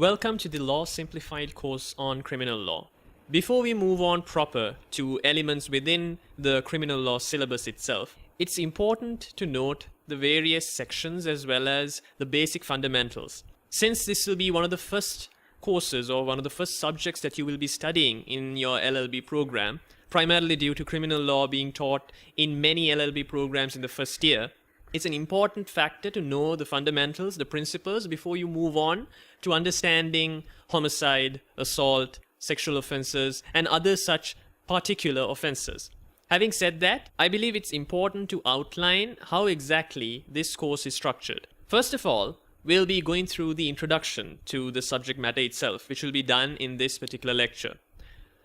Welcome to the Law Simplified course on criminal law. Before we move on proper to elements within the criminal law syllabus itself, it's important to note the various sections as well as the basic fundamentals. Since this will be one of the first courses or one of the first subjects that you will be studying in your LLB program, primarily due to criminal law being taught in many LLB programs in the first year, it's an important factor to know the fundamentals, the principles, before you move on to understanding homicide, assault, sexual offenses, and other such particular offenses. Having said that, I believe it's important to outline how exactly this course is structured. First of all, we'll be going through the introduction to the subject matter itself, which will be done in this particular lecture.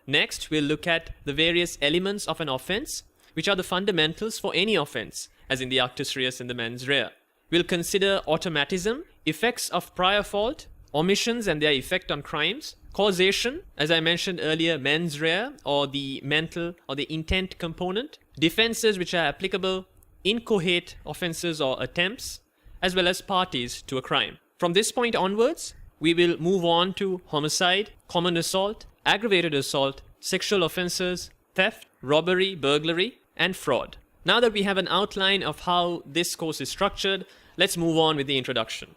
Next, we'll look at the various elements of an offense, which are the fundamentals for any offense, as in the actus reus and the mens rea. We'll consider automatism, effects of prior fault, omissions and their effect on crimes, causation, as I mentioned earlier, mens rea or the mental or the intent component, defenses which are applicable, inchoate offenses or attempts, as well as parties to a crime. From this point onwards, we will move on to homicide, common assault, aggravated assault, sexual offenses, theft, robbery, burglary, and fraud. Now that we have an outline of how this course is structured, let's move on with the introduction.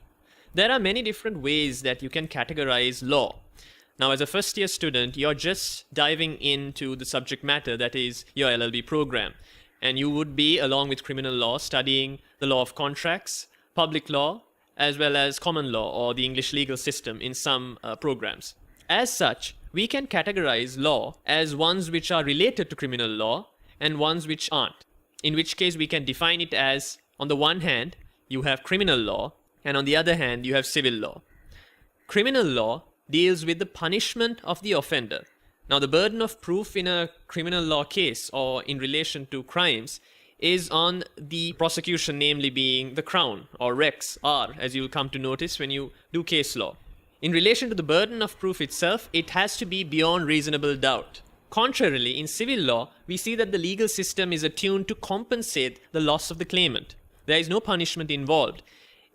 There are many different ways that you can categorize law. Now, as a first-year student, you're just diving into the subject matter that is your LLB program. And you would be, along with criminal law, studying the law of contracts, public law, as well as common law or the English legal system in some programs. As such, we can categorize law as ones which are related to criminal law and ones which aren't. In which case we can define it as, on the one hand, you have criminal law, and on the other hand, you have civil law. Criminal law deals with the punishment of the offender. Now, the burden of proof in a criminal law case or in relation to crimes is on the prosecution, namely being the Crown or Rex, R, as you'll come to notice when you do case law. In relation to the burden of proof itself, it has to be beyond reasonable doubt. Contrarily, in civil law, we see that the legal system is attuned to compensate the loss of the claimant. There is no punishment involved.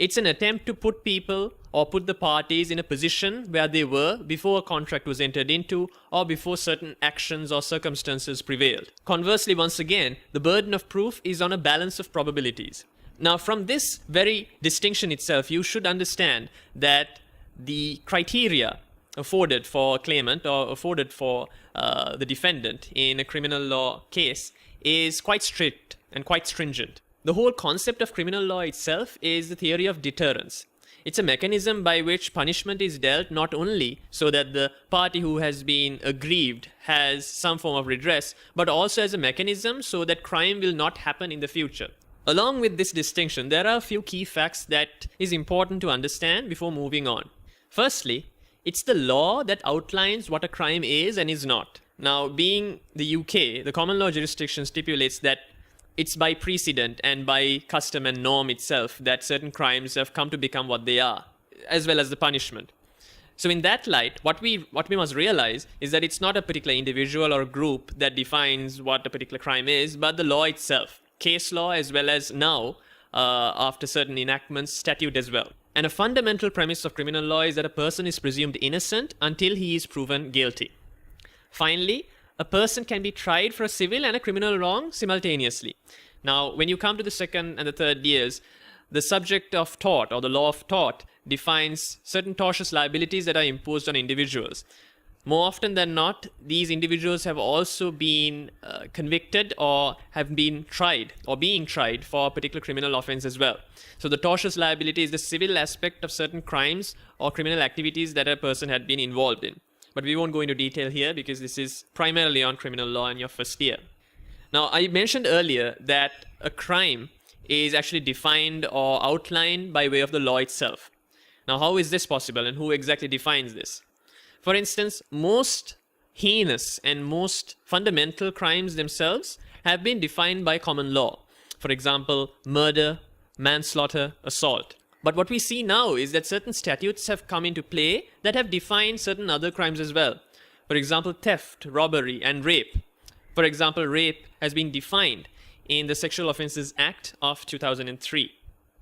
It's an attempt to put people or put the parties in a position where they were before a contract was entered into or before certain actions or circumstances prevailed. Conversely, once again, the burden of proof is on a balance of probabilities. Now, from this very distinction itself, you should understand that the criteria afforded for a claimant or afforded for the defendant in a criminal law case is quite strict and quite stringent. The whole concept of criminal law itself is the theory of deterrence. It's a mechanism by which punishment is dealt not only so that the party who has been aggrieved has some form of redress, but also as a mechanism so that crime will not happen in the future. Along with this distinction, there are a few key facts that is important to understand before moving on. Firstly, it's the law that outlines what a crime is and is not. Now, being the UK, the common law jurisdiction stipulates that it's by precedent and by custom and norm itself that certain crimes have come to become what they are, as well as the punishment. So in that light, what we must realize is that it's not a particular individual or group that defines what a particular crime is, but the law itself, case law as well as now, after certain enactments, statute as well. And a fundamental premise of criminal law is that a person is presumed innocent until he is proven guilty. Finally, a person can be tried for a civil and a criminal wrong simultaneously. Now, when you come to the second and the third years, the subject of tort or the law of tort defines certain tortious liabilities that are imposed on individuals. More often than not, these individuals have also been convicted or have been tried or being tried for a particular criminal offense as well. So the tortious liability is the civil aspect of certain crimes or criminal activities that a person had been involved in. But we won't go into detail here because this is primarily on criminal law in your first year. Now, I mentioned earlier that a crime is actually defined or outlined by way of the law itself. Now, how is this possible and who exactly defines this? For instance, most heinous and most fundamental crimes themselves have been defined by common law. For example, murder, manslaughter, assault. But what we see now is that certain statutes have come into play that have defined certain other crimes as well. For example, theft, robbery, and rape. For example, rape has been defined in the Sexual Offences Act of 2003.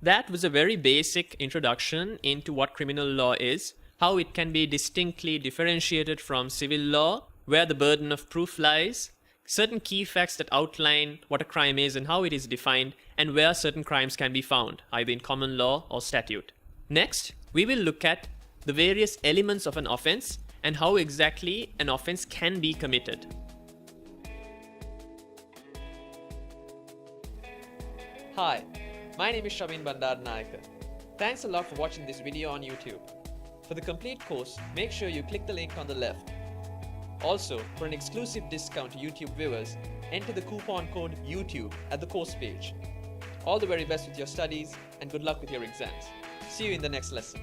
That was a very basic introduction into what criminal law is. how it can be distinctly differentiated from civil law, where the burden of proof lies, certain key facts that outline what a crime is and how it is defined, and where certain crimes can be found, either in common law or statute. Next, we will look at the various elements of an offense and how exactly an offense can be committed. Hi, my name is Shavin Bandaranaike. Thanks a lot for watching this video on YouTube. For the complete course, make sure you click the link on the left. Also, for an exclusive discount to YouTube viewers, enter the coupon code YouTube at the course page. All the very best with your studies and good luck with your exams. See you in the next lesson.